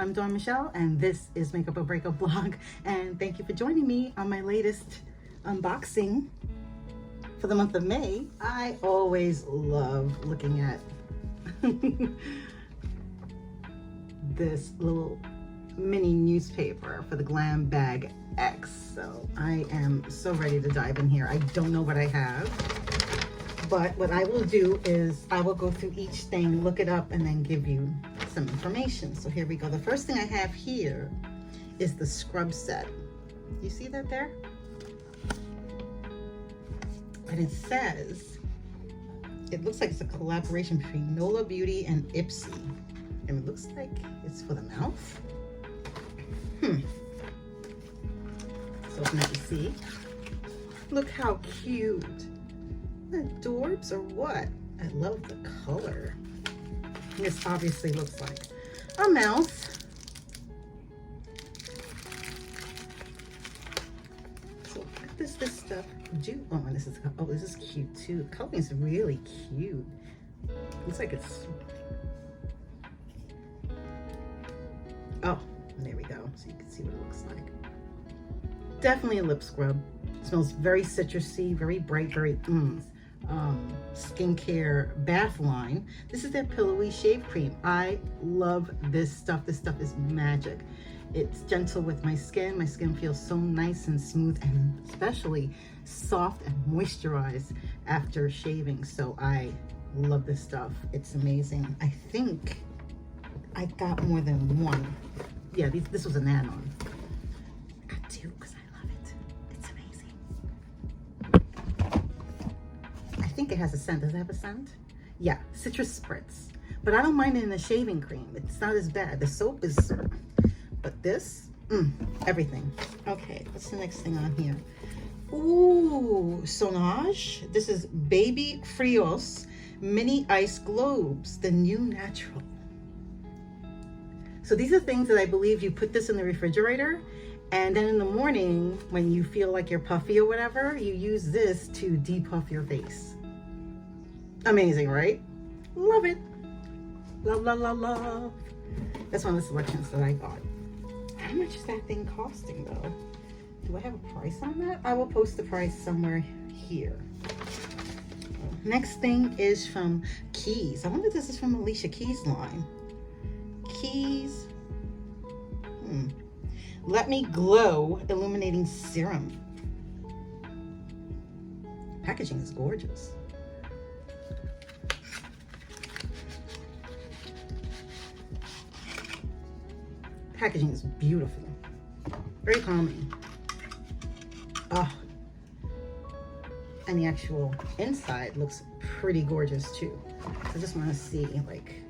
I'm Dawn Michelle, and this is Makeup or Breakup Blog, and thank you for joining me on my latest unboxing for the month of May. I always love looking at this little mini newspaper for the Glam Bag X, so I am so ready to dive in here. I don't know what I have, but what I will do is I will go through each thing, look it up, and then give you some information. So here we go. The first thing I have here is the scrub set. You see that there? And it says, it looks like it's a collaboration between Nola Beauty and Ipsy. And it looks like it's for the mouth. So open it to see. Look how cute. Adorbs or what? I love the color. This obviously looks like a mouse. So what does this stuff do? Oh, and this is cute too. The coloring is really cute. Looks like it's, oh, there we go. So you can see what it looks like. Definitely a lip scrub. It smells very citrusy, very bright, very skincare bath line. This is their pillowy shave cream. I love this stuff. This stuff is magic. It's gentle with my skin. My skin feels so nice and smooth, and especially soft and moisturized after shaving. So I love this stuff. It's amazing. I think I got more than one. Yeah, this was an add-on. I got two because I love it. It's amazing. I think it has a scent. Does it have a scent? Yeah, citrus spritz. But I don't mind it in the shaving cream. It's not as bad. The soap is, but this, everything. Okay, what's the next thing on here? Ooh, Sonage. This is Baby Frios Mini Ice Globes, the new natural. So these are things that I believe you put this in the refrigerator, and then in the morning when you feel like you're puffy or whatever, you use this to depuff your face. Amazing, right? Love it. Love, love, love, love. That's one of the selections that I got. How much is that thing costing though? Do I have a price on that? I will post the price somewhere here. Next thing is from Keys. I wonder if this is from Alicia Keys' line. Keys. Let Me Glow Illuminating Serum. Packaging is gorgeous. Packaging is beautiful. Very calming. Oh. And the actual inside looks pretty gorgeous too. I just want to see, like,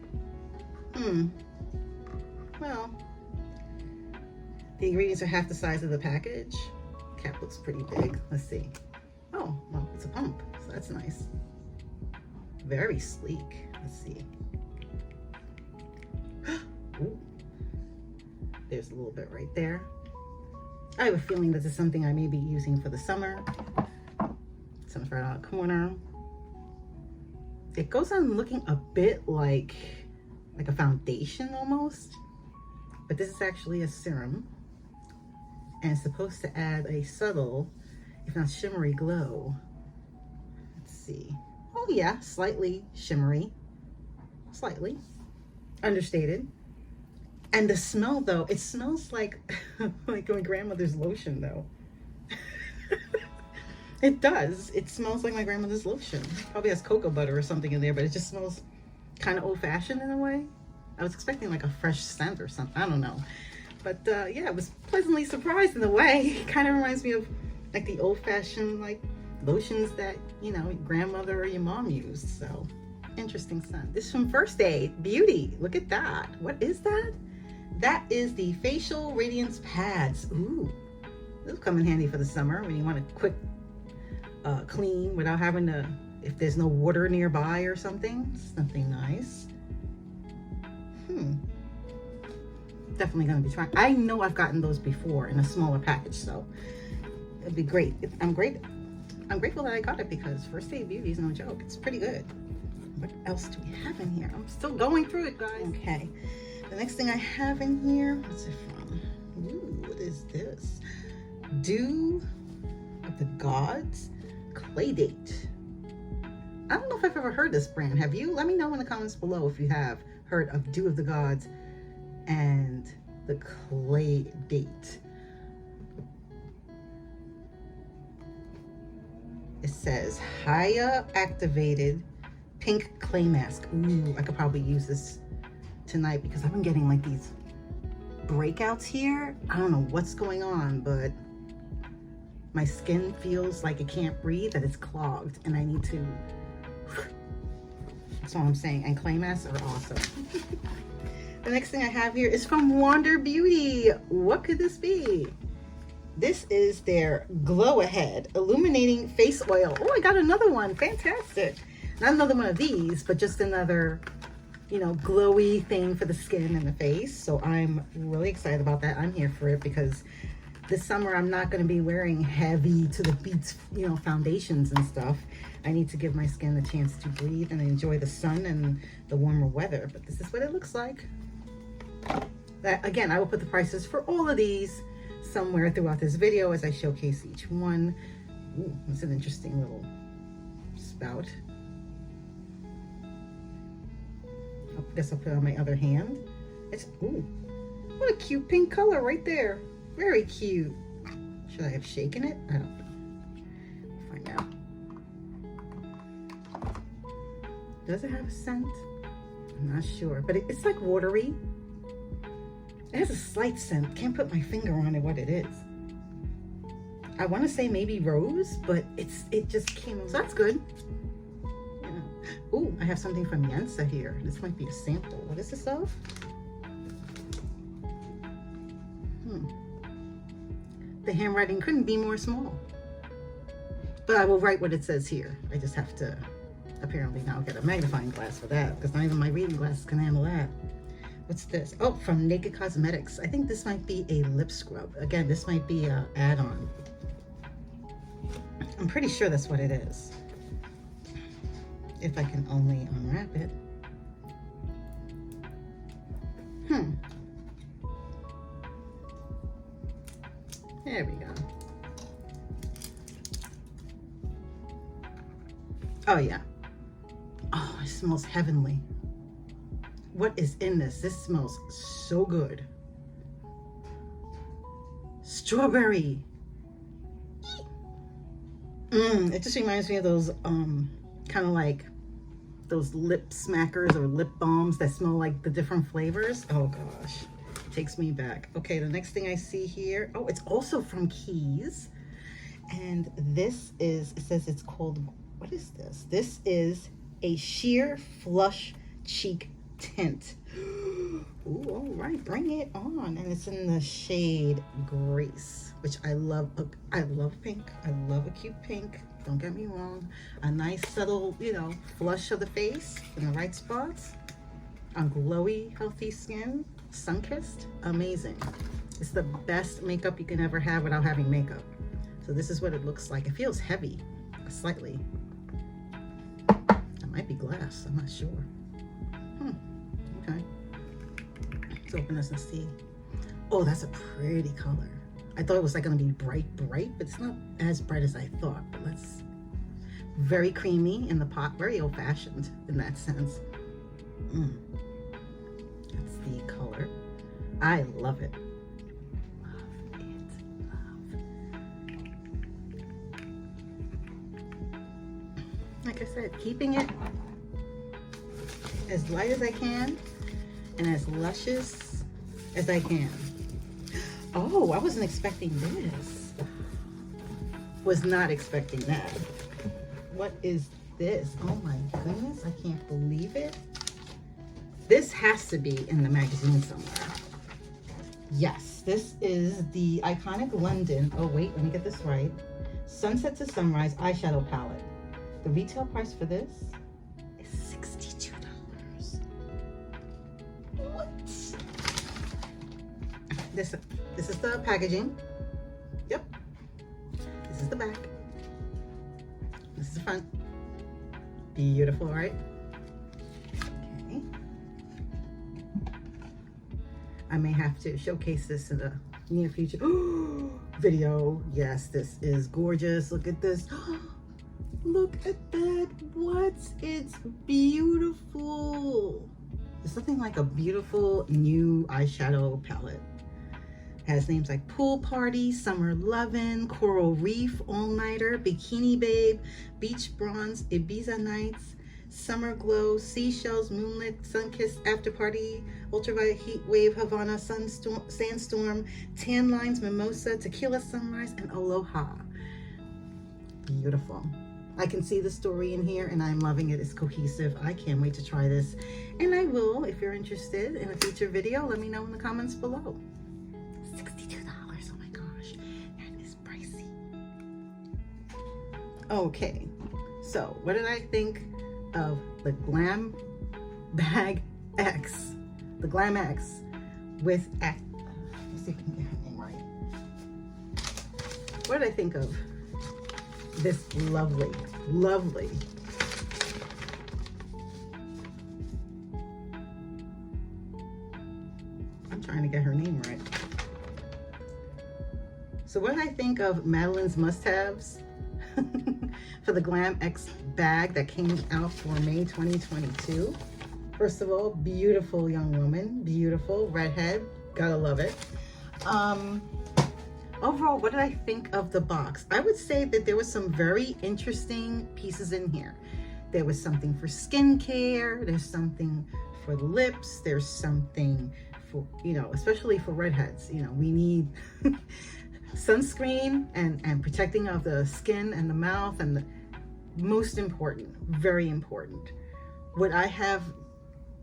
well, the ingredients are half the size of the package. Cap looks pretty big. Let's see. Oh, well, it's a pump, so that's nice. Very sleek. Let's see. Ooh. There's a little bit right there. I have a feeling this is something I may be using for the summer. Something right on the corner. It goes on looking a bit like a foundation almost, but this is actually a serum, and it's supposed to add a subtle, if not shimmery, glow. Let's see. Oh yeah, slightly shimmery, slightly understated. And the smell though, it smells like like my grandmother's lotion though. It does. It smells like my grandmother's lotion. Probably has cocoa butter or something in there, but it just smells kind of old-fashioned in a way. I was expecting like a fresh scent or something. I don't know. But yeah, I was pleasantly surprised in a way. It kind of reminds me of like the old-fashioned like lotions that, you know, your grandmother or your mom used. So interesting scent. This is from First Aid Beauty. Look at that. What is that? That is the Facial Radiance Pads. Ooh, this will come in handy for the summer when you want a quick clean without having to, if there's no water nearby or something. Something nice. Definitely gonna be trying. I know I've gotten those before in a smaller package, so it'd be great. I'm grateful that I got it because First Aid Beauty is no joke. It's pretty good. What else do we have in here? I'm still going through it, guys. Okay. The next thing I have in here, what's it from? Ooh, what is this? Dew of the Gods Clay Date. I don't know if I've ever heard this brand. Have you? Let me know in the comments below if you have heard of Dew of the Gods and the Clay Date. It says Haya activated pink clay mask. Ooh, I could probably use this tonight because I've been getting like these breakouts here. I don't know what's going on, but my skin feels like it can't breathe, that it's clogged, and I need to. That's all I'm saying. And clay masks are awesome. The next thing I have here is from Wander Beauty. What could this be? This is their Glow Ahead Illuminating Face Oil. Oh, I got another one. Fantastic. Not another one of these, but just another, you know, glowy thing for the skin and the face. So I'm really excited about that. I'm here for it because this summer I'm not going to be wearing heavy to the beats, you know, foundations and stuff. I need to give my skin a chance to breathe and enjoy the sun and the warmer weather. But this is what it looks like. That, again, I will put the prices for all of these somewhere throughout this video as I showcase each one. Ooh, that's an interesting little spout. I guess I'll put it on my other hand. It's, ooh, what a cute pink color right there. Very cute. Should I have shaken it? I don't know. We'll find out. Does it have a scent? I'm not sure, but it's like watery. It has a slight scent. Can't put my finger on it what it is. I want to say maybe rose, but it just came. So that's good. Yeah. Ooh, I have something from Jīntiān here. This might be a sample. What is this of? The handwriting couldn't be more small. But I will write what it says here. I just have to apparently now get a magnifying glass for that because not even my reading glasses can handle that. What's this? Oh, from Naked Cosmetics. I think this might be a lip scrub. Again, this might be an add-on. I'm pretty sure that's what it is. If I can only unwrap it. There we go. Oh, yeah. Oh, it smells heavenly. What is in this? This smells so good. Strawberry. It just reminds me of those kind of like those lip smackers or lip balms that smell like the different flavors. Oh gosh, takes me back. Okay, the next thing I see here, oh, it's also from Keys, and this is, it says it's called, what is this? This is a sheer flush cheek tint. Ooh, all right, bring it on. And it's in the shade Grace, which I love. I love pink. I love a cute pink. Don't get me wrong. A nice subtle, you know, flush of the face in the right spots on glowy, healthy skin. Sun-kissed, amazing. It's the best makeup you can ever have without having makeup. So this is what it looks like. It feels heavy, slightly. That might be glass, I'm not sure. Okay. Let's open this and see. Oh, that's a pretty color. I thought it was like gonna be bright, but it's not as bright as I thought. But let's, very creamy in the pot, very old-fashioned in that sense. That's the color. I love it. Love it, love. Like I said, keeping it as light as I can and as luscious as I can. Oh, I wasn't expecting this. Was not expecting that. What is this? Oh my goodness, I can't believe it. This has to be in the magazine somewhere. Yes, this is the iconic London, oh wait, let me get this right, Sunset to Sunrise eyeshadow palette. The retail price for this is $62. What? This is the packaging. Yep. This is the back. This is the front. Beautiful, right? Okay. I may have to showcase this in the near future video. Yes, this is gorgeous. Look at this. Look at that. What? It's beautiful. It's something like a beautiful new eyeshadow palette. Has names like Pool Party, Summer Lovin', Coral Reef, All Nighter, Bikini Babe, Beach Bronze, Ibiza Nights, Summer Glow, Seashells, Moonlit, Sunkissed, After Party, Ultraviolet Heat Wave, Havana, Sandstorm, Tan Lines, Mimosa, Tequila Sunrise, and Aloha. Beautiful. I can see the story in here and I'm loving it. It's cohesive. I can't wait to try this. And I will, if you're interested in a future video, let me know in the comments below. $62. Oh my gosh, that is pricey. Okay, so what did I think of the Glam Bag X? The Glam X with let's see if I can get her name right. What did I think of this lovely, lovely I'm trying to get her name right. So what did I think of Madeleine's must-haves for the Glam X bag that came out for May 2022? First of all, beautiful young woman, beautiful redhead, gotta love it. Overall, what did I think of the box? I would say that there was some very interesting pieces in here. There was something for skincare, there's something for the lips, there's something for, you know, especially for redheads, you know, we need sunscreen and protecting of the skin and the mouth, and the most important, very important. Would I have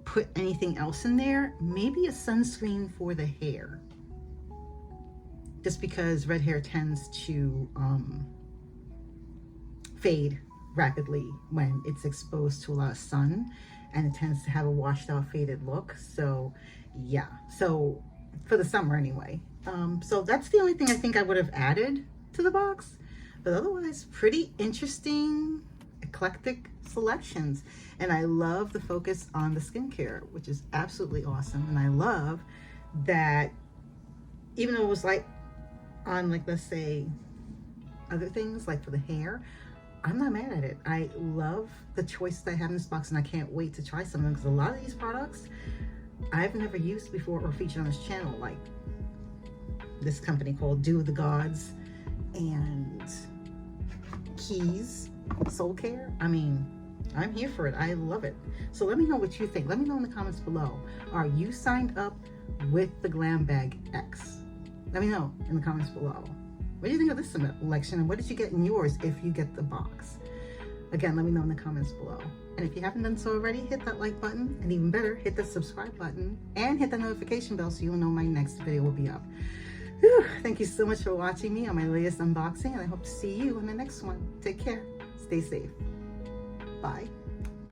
put anything else in there? Maybe a sunscreen for the hair, just because red hair tends to fade rapidly when it's exposed to a lot of sun, and it tends to have a washed out, faded look. So yeah, so for the summer anyway. So that's the only thing I think I would have added to the box, but otherwise pretty interesting, eclectic selections. And I love the focus on the skincare, which is absolutely awesome. And I love that even though it was like on, like, let's say other things like for the hair, I'm not mad at it. I love the choices I have in this box, and I can't wait to try some of them, because a lot of these products I've never used before or featured on this channel, like this company called Do the Gods and Keys Soul Care. I mean, I'm here for it. I love it. So let me know what you think. Let me know in the comments below. Are you signed up with the Glam Bag X? Let me know in the comments below. What do you think of this selection, and what did you get in yours if you get the box? Again, let me know in the comments below. And if you haven't done so already, hit that like button, and even better, hit the subscribe button and hit the notification bell so you'll know my next video will be up. Whew, thank you so much for watching me on my latest unboxing, and I hope to see you in the next one. Take care. Stay safe. Bye.